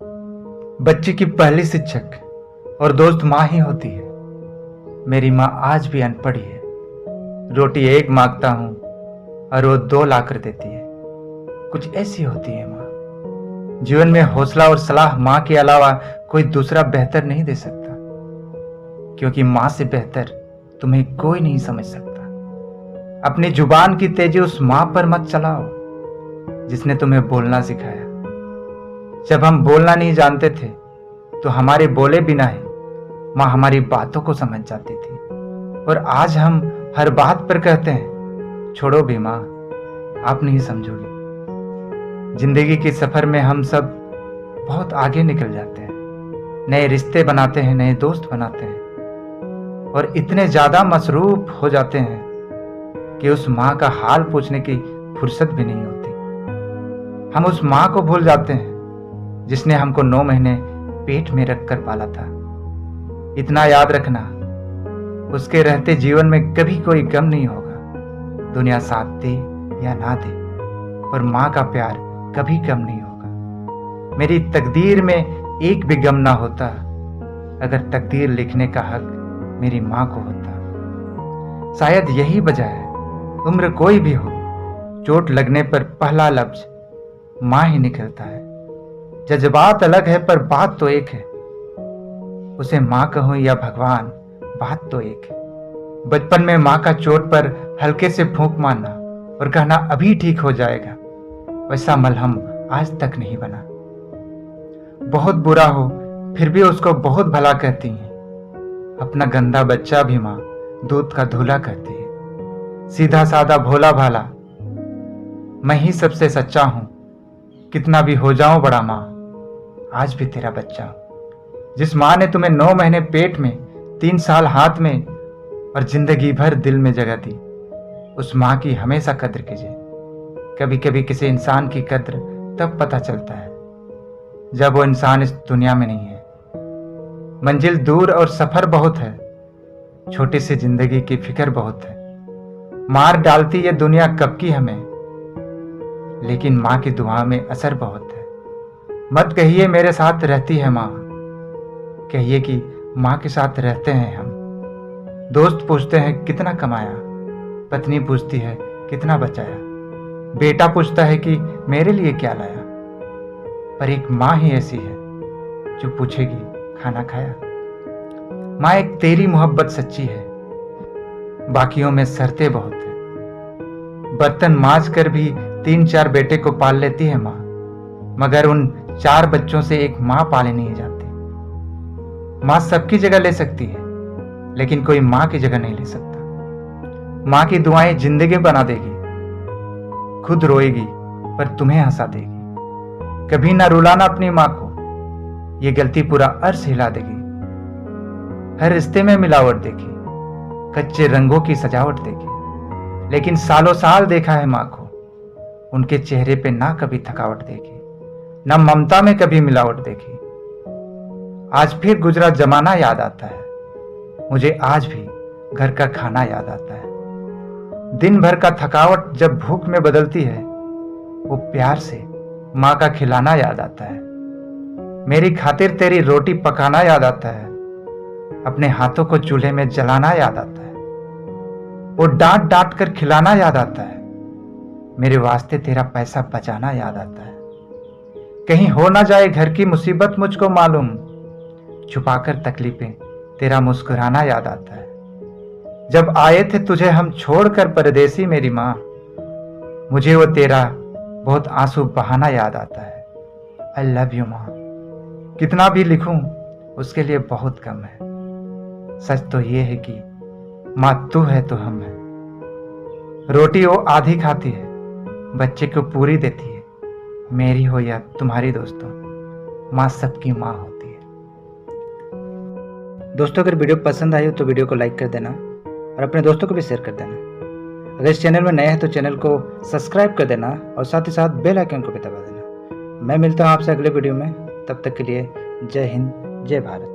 बच्चे की पहली शिक्षक और दोस्त माँ ही होती है। मेरी माँ आज भी अनपढ़ ही है। रोटी एक मांगता हूँ और वो 2 लाकर देती है। कुछ ऐसी होती है माँ। जीवन में हौसला और सलाह माँ के अलावा कोई दूसरा बेहतर नहीं दे सकता, क्योंकि माँ से बेहतर तुम्हें कोई नहीं समझ सकता। अपनी जुबान की तेजी उस माँ पर मत चलाओ जिसने तुम्हें बोलना सिखाया। जब हम बोलना नहीं जानते थे तो हमारे बोले बिना ही माँ हमारी बातों को समझ जाती थी, और आज हम हर बात पर कहते हैं छोड़ो भी माँ, आप नहीं समझोगे। जिंदगी के सफर में हम सब बहुत आगे निकल जाते हैं, नए रिश्ते बनाते हैं, नए दोस्त बनाते हैं, और इतने ज्यादा मसरूफ हो जाते हैं कि उस माँ का हाल पूछने की फुर्सत भी नहीं होती। हम उस माँ को भूल जाते हैं जिसने हमको 9 महीने पेट में रखकर पाला था। इतना याद रखना, उसके रहते जीवन में कभी कोई गम नहीं होगा। दुनिया साथ दे या ना दे, पर माँ का प्यार कभी कम नहीं होगा। मेरी तकदीर में एक भी गम ना होता अगर तकदीर लिखने का हक मेरी माँ को होता। शायद यही वजह है, उम्र कोई भी हो, चोट लगने पर पहला लफ्ज माँ ही निकलता है। जज्बात अलग है पर बात तो एक है। उसे माँ कहूं या भगवान, बात तो एक है। बचपन में माँ का चोट पर हल्के से फूंक मारना और कहना अभी ठीक हो जाएगा, वैसा मलहम आज तक नहीं बना। बहुत बुरा हो फिर भी उसको बहुत भला कहती है। अपना गंदा बच्चा भी माँ दूध का धूला कहती है। सीधा साधा भोला भाला मैं ही सबसे सच्चा हूं, कितना भी हो जाऊं बड़ा माँ, आज भी तेरा बच्चा हूं। जिस माँ ने तुम्हें 9 महीने पेट में, 3 साल हाथ में और जिंदगी भर दिल में जगह दी, उस माँ की हमेशा कद्र कीजिए। कभी कभी किसी इंसान की कद्र तब पता चलता है जब वो इंसान इस दुनिया में नहीं है। मंजिल दूर और सफर बहुत है, छोटी सी जिंदगी की फिक्र बहुत है। मार डालती ये दुनिया कब की हमें, लेकिन माँ की दुआ में असर बहुत है। मत कहिए मेरे साथ रहती है माँ, कहिए कि माँ के साथ रहते हैं हम। दोस्त पूछते हैं कितना कमाया, पत्नी पूछती है कितना बचाया, बेटा पूछता है कि मेरे लिए क्या लाया, पर एक माँ ही ऐसी है जो पूछेगी खाना खाया। माँ एक तेरी मोहब्बत सच्ची है, बाकियों में शर्तें बहुत है। बर्तन मांज कर भी 3-4 बेटे को पाल लेती है माँ, मगर उन 4 बच्चों से एक माँ पाले नहीं जाती। माँ सबकी जगह ले सकती है, लेकिन कोई माँ की जगह नहीं ले सकता। माँ की दुआएं जिंदगी बना देगी, खुद रोएगी पर तुम्हें हंसा देगी। कभी ना रुलाना अपनी माँ को, ये गलती पूरा अर्श हिला देगी। हर रिश्ते में मिलावट देखी, कच्चे रंगों की सजावट देखी, लेकिन सालों साल देखा है माँ को, उनके चेहरे पे ना कभी थकावट देखी, ना ममता में कभी मिलावट देखी। आज फिर गुजरा जमाना याद आता है, मुझे आज भी घर का खाना याद आता है। दिन भर का थकावट जब भूख में बदलती है, वो प्यार से माँ का खिलाना याद आता है। मेरी खातिर तेरी रोटी पकाना याद आता है, अपने हाथों को चूल्हे में जलाना याद आता है। वो डांट डांट कर खिलाना याद आता है, मेरे वास्ते तेरा पैसा बचाना याद आता है। कहीं हो ना जाए घर की मुसीबत मुझको मालूम, छुपाकर तकलीफें तेरा मुस्कुराना याद आता है। जब आए थे तुझे हम छोड़कर परदेसी मेरी माँ, मुझे वो तेरा बहुत आंसू बहाना याद आता है। आई लव यू माँ। कितना भी लिखूं उसके लिए बहुत कम है। सच तो ये है कि माँ तू है तो हम है। रोटी वो आधी खाती है, बच्चे को पूरी देती है। मेरी हो या तुम्हारी दोस्तों, माँ सबकी माँ होती है। दोस्तों, अगर वीडियो पसंद आई हो तो वीडियो को लाइक कर देना और अपने दोस्तों को भी शेयर कर देना। अगर इस चैनल में नए हैं तो चैनल को सब्सक्राइब कर देना और साथ ही साथ बेल आइकन को भी दबा देना। मैं मिलता हूँ आपसे अगले वीडियो में, तब तक के लिए जय हिंद, जय भारत।